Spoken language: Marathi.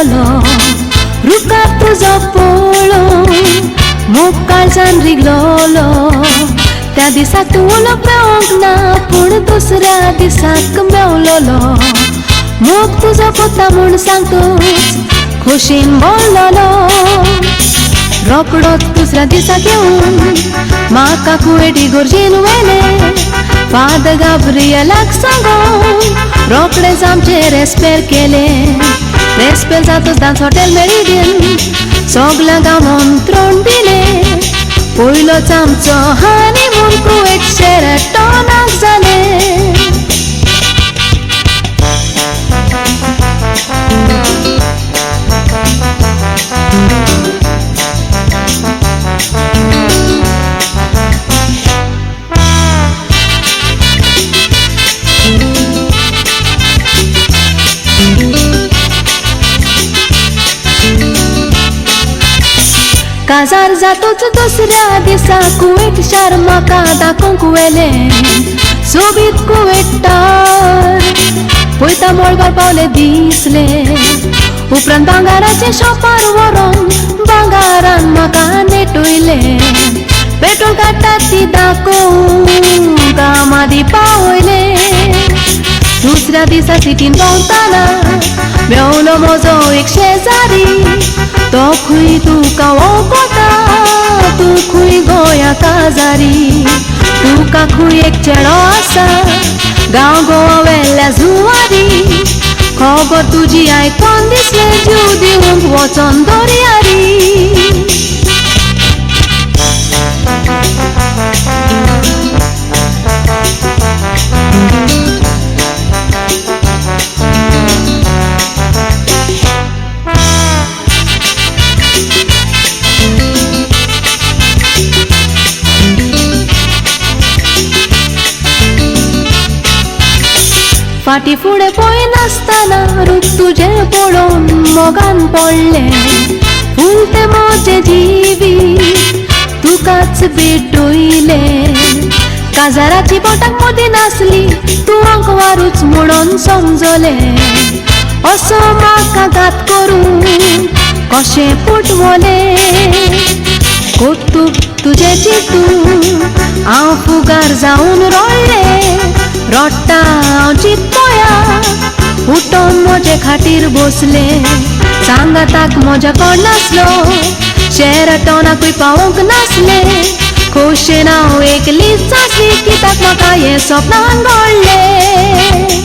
आसलोलो रुखात तुजो पळोवन मोग काळजान रिगलोलो त्या दिसाक तूं उलोवंक मेळोंक ना पूण दुसऱ्या दिसाक मेवलोलो मोग तुजो कोता म्हूण सांगतूच खोशेन बोललोलो रोकडोच दुसऱ्या दिसाक येवन म्हाका कुवेटी गोरजेन व्हेले फाद गाब्रियलाक सांगून रोकडेच आमचे रेस्पेर केले रेस्पेर जातूच डान्स हॉटेल मेरिडियन सगळ्यांक आमंत्रण दिलें पयलोच आमचो हनीमून कुवेट शेराटोनाक जालें काजार जातोच दुसऱ्या दिसा कुवेट शार म्हाका दाखोवंक व्हेलें सोबीत कुवेटार पयता मळबार पावले दिसले उपरांत भांगाराचे शॉपार व्हरोन भांगारान म्हाका नेटयले पेट्रोल काडटा ती दाखोवंक कामादी पावयले दुसऱ्या दिसा सिटीन भोंवताना मेवलो म्हजो एक शेजारी तो खूय तुका वळखता तूं खूय गोंया काजारी तुका खूय एक चेडो आसा गांव गोवा वेल्ल्या जुवारी खबर तुजी आयकोन दिसलें जीव दिवंक वचोन दर्यारी फाटी फुडें पळयनासतना रूप तुजें पळोवन मोगान पडलें फूल तें म्हजें जिवीत तुकाच भेटयलें काजाराची बोटाक मोदी नासली तूं आंकवारूच म्हणून समजलें असो म्हाका घात करून कशें पुटवलें कौतूक तुजें चिंतून हांव फुगार जावन रडलें रडटा हांव चिंतोया उठोन म्हजे खाटीर बसले सांगाताक म्हज्या कोण नासलो शेराटोनाकूय पावोंक नासले खोशेन हांव एकलीच आसली कित्याक म्हाका हें सपनान घडलें